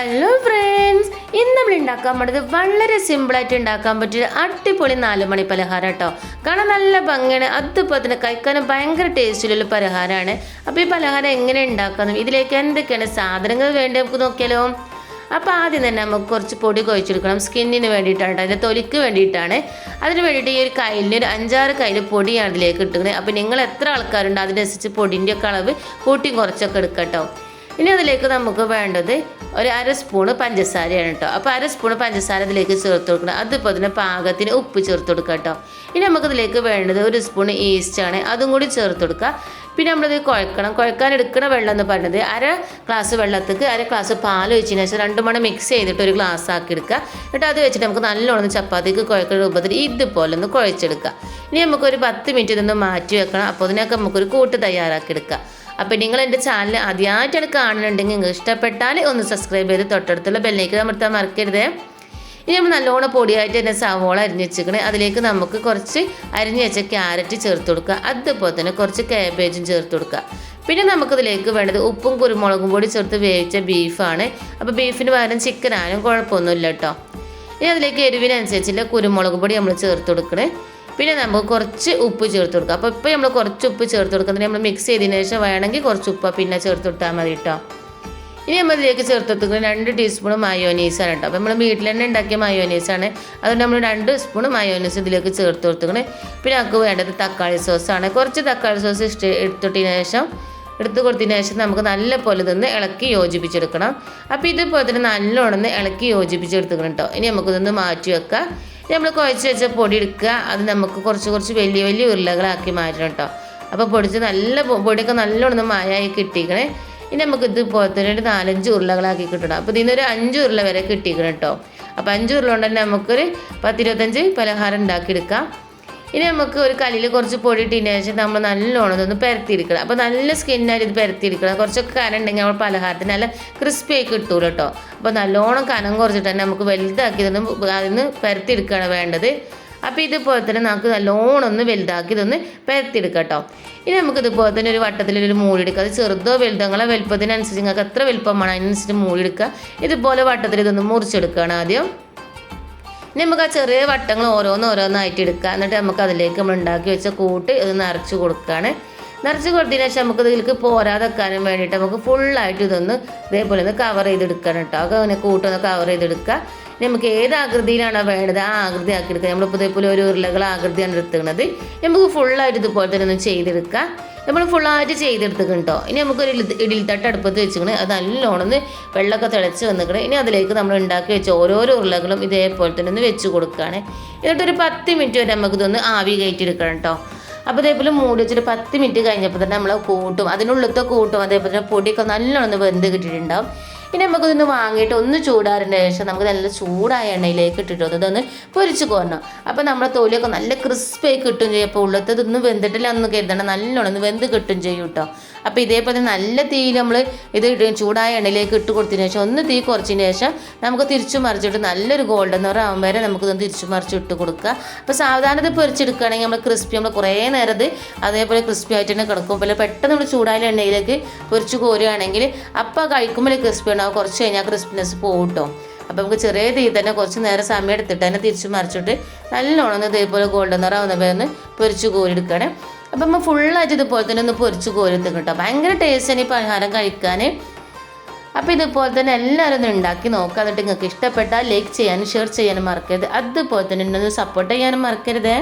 Hello friends, ഇന്ന് നമ്മൾ ഉണ്ടാക്കാൻ പോണത് വളരെ സിമ്പിളായിട്ട് ഉണ്ടാക്കാൻ പറ്റിയ അടിപൊളി 4 മണി പലഹാരം കേട്ടോ. കാണാൻ നല്ല ഭംഗിയാണ്, അതുപോലെ തന്നെ കഴിക്കാനും ഭയങ്കര ടേസ്റ്റിലുള്ള പലഹാരമാണ്. അപ്പോൾ ഈ പലഹാരം എങ്ങനെ ഉണ്ടാക്കാനും ഇതിലേക്ക് എന്തൊക്കെയാണ് സാധനങ്ങൾ വേണ്ടി നമുക്ക് നോക്കിയാലോ. അപ്പോൾ ആദ്യം തന്നെ നമുക്ക് കുറച്ച് പൊടി കുഴച്ചെടുക്കണം. സ്കിന്നിന് വേണ്ടിയിട്ടാണ്, അതിൻ്റെ തൊലിക്ക് വേണ്ടിയിട്ടാണ്. അതിന് വേണ്ടിയിട്ട് ഈ ഒരു കയ്യിലിന് ഒരു 5-6 കയ്യിൽ പൊടിയാണ് ഇതിലേക്ക് ഇട്ടുന്നത്. അപ്പോൾ നിങ്ങൾ എത്ര ആൾക്കാരുണ്ട് അതിനനുസരിച്ച് പൊടിൻ്റെ ഒക്കെ അളവ് കൂട്ടിയും കുറച്ചൊക്കെ എടുക്കട്ടോ. ഇനി അതിലേക്ക് നമുക്ക് വേണ്ടത് ഒരു 1/2 സ്പൂണ് പഞ്ചസാരയാണ് കേട്ടോ. അപ്പോൾ 1/2 സ്പൂണ് പഞ്ചസാര ഇതിലേക്ക് ചേർത്ത് കൊടുക്കണം. അതുപോലെ തന്നെ പാകത്തിന് ഉപ്പ് ചേർത്ത് കൊടുക്കുക കേട്ടോ. ഇനി നമുക്കിതിലേക്ക് വേണ്ടത് 1 സ്പൂൺ ഈസ്റ്റാണ്, അതും കൂടി ചേർത്ത് കൊടുക്കുക. പിന്നെ നമ്മളിത് കുഴക്കണം. കുഴക്കാൻ എടുക്കുന്ന വെള്ളം എന്ന് പറയുന്നത് 1/2 ഗ്ലാസ് വെള്ളത്തേക്ക് 1/2 ഗ്ലാസ് പാൽ ഒഴിച്ചതിന് ശേഷം 2 മണം മിക്സ് ചെയ്തിട്ട് ഒരു ഗ്ലാസ് ആക്കി എടുക്കുക. എന്നിട്ട് അത് വെച്ചിട്ട് നമുക്ക് നല്ലോണം ചപ്പാത്തിക്ക് കുഴക്കുന്ന രൂപത്തിൽ ഇതുപോലെ ഒന്ന് കുഴച്ചെടുക്കുക. ഇനി നമുക്കൊരു 10 മിനിറ്റ് ഇതൊന്ന് മാറ്റി വെക്കണം. അപ്പോൾ അതിനൊക്കെ നമുക്കൊരു കൂട്ട് തയ്യാറാക്കി എടുക്കുക. അപ്പോൾ നിങ്ങൾ എൻ്റെ ചാനൽ ആദ്യമായിട്ടാണ് കാണുന്നുണ്ടെങ്കിൽ നിങ്ങൾക്ക് ഇഷ്ടപ്പെട്ടാൽ ഒന്ന് സബ്സ്ക്രൈബ് ചെയ്ത് തൊട്ടടുത്തുള്ള ബെല്ലേക്ക് അമർത്താൻ മറക്കരുത്. ഇനി നമ്മൾ നല്ലോണം പൊടിയായിട്ട് തന്നെ സവോള അരിഞ്ഞ് വെച്ചിരിക്കണേ. അതിലേക്ക് നമുക്ക് കുറച്ച് അരിഞ്ഞ് വെച്ച ക്യാരറ്റ് ചേർത്ത് കൊടുക്കുക. അതുപോലെ തന്നെ കുറച്ച് കാബേജും ചേർത്ത് കൊടുക്കുക. പിന്നെ നമുക്കിതിലേക്ക് വേണ്ടത് ഉപ്പും കുരുമുളകും പൊടി ചേർത്ത് വേവിച്ച ബീഫാണ്. അപ്പോൾ ബീഫിന് പകരം ചിക്കൻ ആയാലും കുഴപ്പമൊന്നുമില്ല കേട്ടോ. ഇനി അതിലേക്ക് എരിവിനനുസരിച്ചുള്ള കുരുമുളക് പൊടി നമ്മൾ ചേർത്ത് കൊടുക്കണേ. പിന്നെ നമുക്ക് കുറച്ച് ഉപ്പ് ചേർത്ത് കൊടുക്കാം. അപ്പോൾ ഇപ്പോൾ നമ്മൾ കുറച്ച് ഉപ്പ് ചേർത്ത് കൊടുക്കുന്നത് നമ്മൾ മിക്സ് ചെയ്തതിന് ശേഷം വേണമെങ്കിൽ കുറച്ച് ഉപ്പ് പിന്നെ ചേർത്ത് കൊടുത്താൽ മതി കേട്ടോ. ഇനി നമ്മൾ ഇതിലേക്ക് ചേർത്ത് കൊടുക്കുന്നത് 2 ടീസ്പൂൺ മയോനീസാണ് കേട്ടോ. അപ്പോൾ നമ്മൾ വീട്ടിൽ തന്നെ ഉണ്ടാക്കിയ മയോനീസാണ്. അതുകൊണ്ട് നമ്മൾ 2 സ്പൂൺ മയോനീസ് ഇതിലേക്ക് ചേർത്ത് കൊടുക്കുന്നത്. പിന്നെ നമുക്ക് വേണ്ടത് തക്കാളി സോസാണ്. കുറച്ച് തക്കാളി സോസ് എടുത്ത് കൊടുത്തതിന് ശേഷം നമുക്ക് നല്ല പോലെ ഇതൊന്ന് ഇളക്കി യോജിപ്പിച്ചെടുക്കണം. അപ്പോൾ ഇതുപോലെ തന്നെ നല്ലോണം ഇളക്കി യോജിപ്പിച്ചെടുക്കണം കേട്ടോ. ഇനി നമുക്കിതൊന്ന് മാറ്റി വെക്കാം. നമ്മൾ കുഴച്ച് വെച്ച പൊടി എടുക്കുക. അത് നമുക്ക് കുറച്ച് വലിയ വലിയ ഉരുളകളാക്കി മാറ്റണം കേട്ടോ. അപ്പോൾ പൊടിയൊക്കെ നല്ലോണം മായായി കിട്ടിക്കണേ. ഇനി നമുക്ക് ഇതുപോലെ തന്നെ ഒരു 4-5 ഉരുളകളാക്കി കിട്ടണം. അപ്പോൾ ഇതിനൊരു 5 ഉരുള വരെ കിട്ടിക്കണം കേട്ടോ. അപ്പോൾ 5 ഉരുള കൊണ്ട് തന്നെ നമുക്കൊരു 10-25 പലഹാരം ഉണ്ടാക്കിയെടുക്കാം. ഇനി നമുക്ക് ഒരു കല്ലിൽ കുറച്ച് പൊടി ഇട്ടതിന് ശേഷം നമ്മൾ നല്ലോണം ഇതൊന്ന് പരത്തിയെടുക്കണം. അപ്പോൾ നല്ല സ്കിന്നായിട്ട് ഇത് പരത്തിയെടുക്കണം. കുറച്ചൊക്കെ കനം ഉണ്ടെങ്കിൽ നമ്മൾ പലഹാരത്തിന് നല്ല ക്രിസ്പി ആയി കിട്ടൂല കേട്ടോ. അപ്പോൾ നല്ലോണം കനം കുറച്ചിട്ട് തന്നെ നമുക്ക് വലുതാക്കി അതിന് പരത്തിയെടുക്കുകയാണ് വേണ്ടത്. അപ്പോൾ ഇതുപോലെ തന്നെ നമുക്ക് നല്ലോണം ഒന്ന് വലുതാക്കി ഇതൊന്ന് പരത്തിയെടുക്കാം കേട്ടോ. ഇനി നമുക്ക് ഇതുപോലെ തന്നെ ഒരു വട്ടത്തിലൊരു മൂടിയെടുക്കുക. അത് ചെറുതോ വലുതോ നിങ്ങളെ വലുപ്പത്തിനനുസരിച്ച് നിങ്ങൾക്ക് എത്ര വലുപ്പമാണ് അതിനനുസരിച്ച് മൂടിയെടുക്കുക. ഇതുപോലെ വട്ടത്തിൽ ഇതൊന്ന് മുറിച്ചെടുക്കുകയാണ് ആദ്യം. ഇനി നമുക്ക് ആ ചെറിയ വട്ടങ്ങൾ ഓരോന്നായിട്ട് എടുക്കുക. എന്നിട്ട് നമുക്ക് അതിലേക്ക് നമ്മൾ ഉണ്ടാക്കി വെച്ച കൂട്ട് ഇത് നിറച്ച് കൊടുക്കുകയാണ്. നിറച്ച് കൊടുത്തതിന് ശേഷം നമുക്ക് ഇതിലേക്ക് പോരാതെ വെക്കാനും വേണ്ടിയിട്ട് നമുക്ക് ഫുള്ളായിട്ട് ഇതൊന്ന് ഇതേപോലെ ഒന്ന് കവർ ചെയ്തെടുക്കണം കേട്ടോ. അങ്ങനെ കൂട്ടൊന്ന് കവർ ചെയ്തെടുക്കുക. നമുക്ക് ഏത് ആകൃതിയിലാണോ വേണ്ടത് ആ ആകൃതി ആക്കി എടുക്കുക. നമ്മളിപ്പോൾ ഇതേപോലെ ഒരു ഉരുളകൾ ആകൃതിയാണ് എടുക്കുന്നത്. നമുക്ക് ഫുള്ളായിട്ട് ഇതുപോലെ തന്നെ ഒന്ന് ചെയ്തെടുക്കുക. നമ്മൾ ഫുള്ളായിട്ട് ചെയ്തെടുത്തിക്കണം കേട്ടോ. ഇനി നമുക്കൊരു ഇഡലിത്തട്ട് അടുപ്പത്ത് വെച്ചിക്കണം. അത് നല്ലോണം വെള്ളമൊക്കെ തിളച്ച് വന്നിക്കണം. ഇനി അതിലേക്ക് നമ്മൾ ഉണ്ടാക്കി വെച്ച ഓരോരോ ഉരുളകളും ഇതേപോലെ തന്നെ ഒന്ന് വെച്ച് കൊടുക്കുകയാണ്. എന്നിട്ടൊരു 10 മിനിറ്റ് വരെ നമുക്കിതൊന്ന് ആവി കയറ്റിയെടുക്കണം കേട്ടോ. അപ്പോൾ ഇതേപോലെ മൂടി വെച്ചിട്ട് 10 മിനിറ്റ് കഴിഞ്ഞപ്പോൾ തന്നെ നമ്മൾ കൂട്ടും അതിനുള്ളിലത്തെ കൂട്ടും അതേപോലെ തന്നെ പൊടിയൊക്കെ നല്ലോണം വെന്ത് കിട്ടിയിട്ടുണ്ടാവും. ഇനി നമുക്കിതൊന്ന് വാങ്ങിയിട്ട് ഒന്ന് ചൂടാറിൻ്റെ ശേഷം നമുക്ക് നല്ല ചൂടായ എണ്ണയിലേക്ക് ഇട്ടിട്ട് ഇതൊന്ന് പൊരിച്ച് കോരണം. അപ്പോൾ നമ്മുടെ തൊലിയൊക്കെ നല്ല ക്രിസ്പായി കിട്ടും ചെയ്യും. അപ്പോൾ ഉള്ളത്തതൊന്നും വെന്തിട്ടില്ല ഒന്ന് കരുതണം, നല്ലോണം വെന്ത് കിട്ടും ചെയ്യും കേട്ടോ. അപ്പോൾ ഇതേപോലെ നല്ല തീയിൽ നമ്മൾ ഇത് ചൂടായ എണ്ണയിലേക്ക് ഇട്ട് കൊടുത്തതിന് ശേഷം ഒന്ന് തീ കുറച്ചതിന് ശേഷം നമുക്ക് തിരിച്ചു മറിച്ചിട്ട് നല്ലൊരു ഗോൾഡൻ നിറം ആകും വരെ നമുക്കിതൊന്ന് തിരിച്ചു മറിച്ച് ഇട്ട് കൊടുക്കുക. അപ്പോൾ സാധാരണ ഇത് പൊരിച്ചെടുക്കുകയാണെങ്കിൽ നമ്മൾ ക്രിസ്പി നമ്മൾ കുറേ നേരം അതേപോലെ ക്രിസ്പി ആയിട്ട് തന്നെ കിടക്കും. പോലെ പെട്ടെന്ന് നമ്മൾ ചൂടായ എണ്ണയിലേക്ക് പൊരിച്ച് കോരുകയാണെങ്കിൽ അപ്പോൾ കഴിക്കുമ്പോൾ ക്രിസ്പി ഉണ്ടാവും. കുറച്ച് കഴിഞ്ഞാൽ ക്രിസ്പിനെസ് പോകും കേട്ടോ. അപ്പോൾ നമുക്ക് ചെറിയ തീ തന്നെ കുറച്ച് നേരം സമയം എടുത്തിട്ട് തന്നെ തിരിച്ച് മറിച്ചിട്ട് നല്ലോണം ഇതേപോലെ ഗോൾഡൻ നിറാവുന്ന ഒന്ന് പൊരിച്ച് കോരിയെടുക്കുകയാണ്. അപ്പം നമ്മൾ ഫുള്ളായിട്ട് ഇതുപോലെ തന്നെ ഒന്ന് പൊരിച്ച് കോരിയെടുക്കും കേട്ടോ. ഭയങ്കര ടേസ്റ്റാണ് ഈ പലഹാരം കഴിക്കാൻ. അപ്പോൾ ഇതുപോലെ തന്നെ എല്ലാവരും ഒന്ന് ഉണ്ടാക്കി നോക്കുക. എന്നിട്ട് നിങ്ങൾക്ക് ഇഷ്ടപ്പെട്ടാൽ ലൈക്ക് ചെയ്യാനും ഷെയർ ചെയ്യാനും മറക്കരുത്. അതുപോലെ തന്നെ ഒന്ന് സപ്പോർട്ട് ചെയ്യാനും മറക്കരുത്.